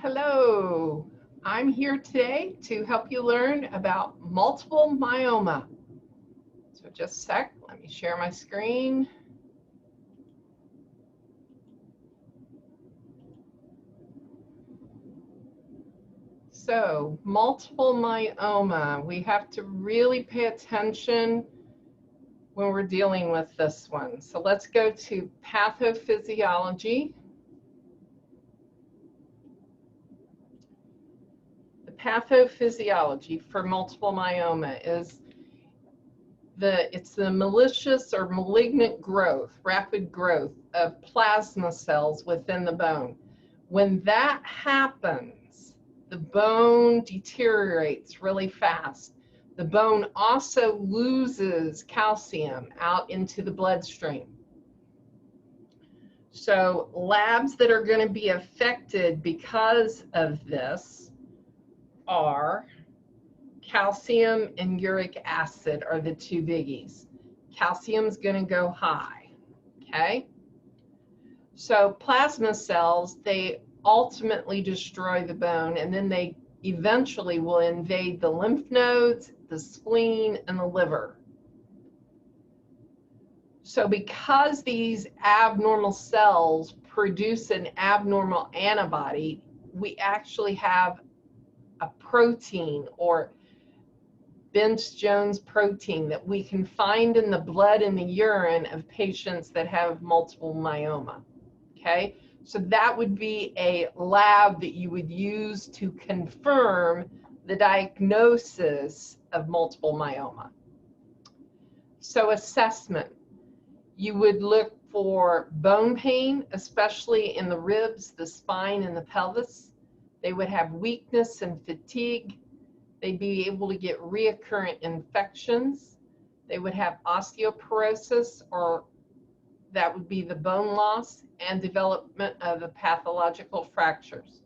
Hello, I'm here today to help you learn about multiple myeloma. So just a sec, let me share my screen. So multiple myeloma, we have to really pay attention when we're dealing with this one. So let's go to pathophysiology. The pathophysiology for multiple myeloma is it's the malicious or malignant growth, rapid growth of plasma cells within the bone. When that happens, the bone deteriorates really fast. The bone also loses calcium out into the bloodstream. So labs that are going to be affected because of this are calcium and uric acid are the two biggies. Calcium's going to go high, okay? So plasma cells, they ultimately destroy the bone, and then they eventually will invade the lymph nodes, the spleen, and the liver. So because these abnormal cells produce an abnormal antibody, we actually have a protein or Bence-Jones protein that we can find in the blood and the urine of patients that have multiple myeloma, okay? So that would be a lab that you would use to confirm the diagnosis of multiple myeloma. So assessment, you would look for bone pain, especially in the ribs, the spine, and the pelvis. They would have weakness and fatigue. They'd be able to get recurrent infections. They would have osteoporosis, or that would be the bone loss and development of the pathological fractures.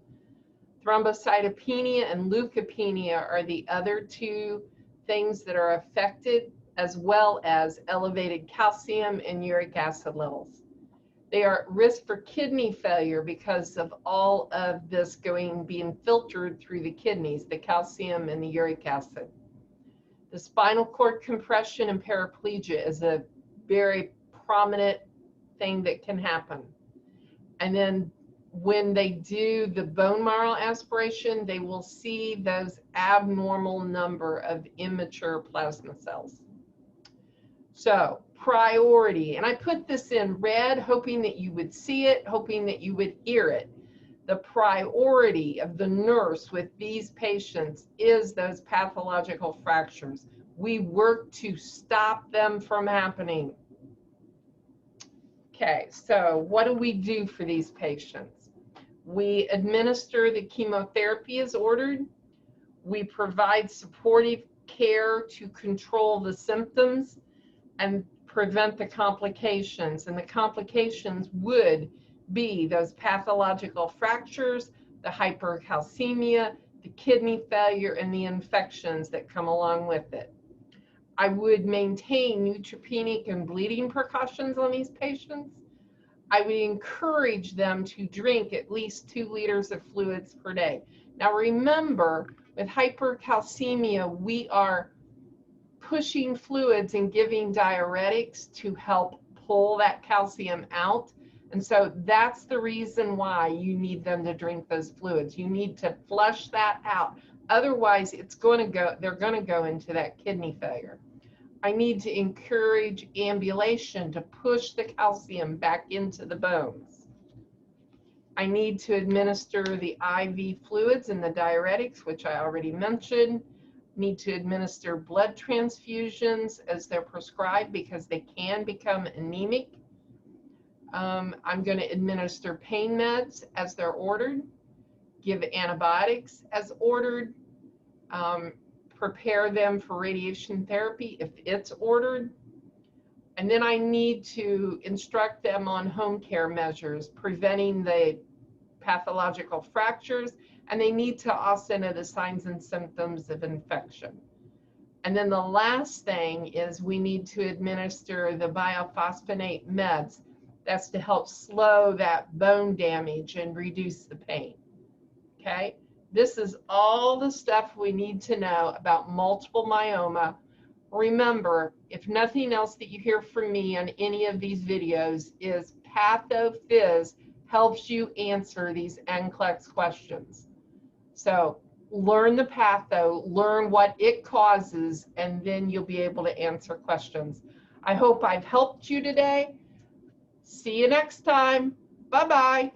Thrombocytopenia and leukopenia are the other two things that are affected, as well as elevated calcium and uric acid levels. They are at risk for kidney failure because of all of this being filtered through the kidneys, the calcium and the uric acid. The spinal cord compression and paraplegia is a very prominent thing that can happen. And then when they do the bone marrow aspiration, they will see those abnormal number of immature plasma cells. So priority, and I put this in red, hoping that you would see it, hoping that you would hear it. The priority of the nurse with these patients is those pathological fractures. We work to stop them from happening. Okay, so what do we do for these patients? We administer the chemotherapy as ordered. We provide supportive care to control the symptoms and prevent the complications. And the complications would be those pathological fractures, the hypercalcemia, the kidney failure, and the infections that come along with it. I would maintain neutropenic and bleeding precautions on these patients. I would encourage them to drink at least 2 liters of fluids per day. Now remember, with hypercalcemia, we are pushing fluids and giving diuretics to help pull that calcium out. And so that's the reason why you need them to drink those fluids. You need to flush that out. Otherwise, they're going to go into that kidney failure. I need to encourage ambulation to push the calcium back into the bones. I need to administer the IV fluids and the diuretics, which I already mentioned. Need to administer blood transfusions as they're prescribed because they can become anemic. I'm going to administer pain meds as they're ordered, give antibiotics as ordered, prepare them for radiation therapy if it's ordered. And then I need to instruct them on home care measures, preventing the pathological fractures, and they need to also know the signs and symptoms of infection. And then the last thing is we need to administer the biphosphonate meds. That's to help slow that bone damage and reduce the pain. okay? This is all the stuff we need to know about multiple myeloma. Remember, if nothing else that you hear from me on any of these videos is Pathophys helps you answer these NCLEX questions. So learn the patho, learn what it causes, and then you'll be able to answer questions. I hope I've helped you today. See you next time. Bye-bye.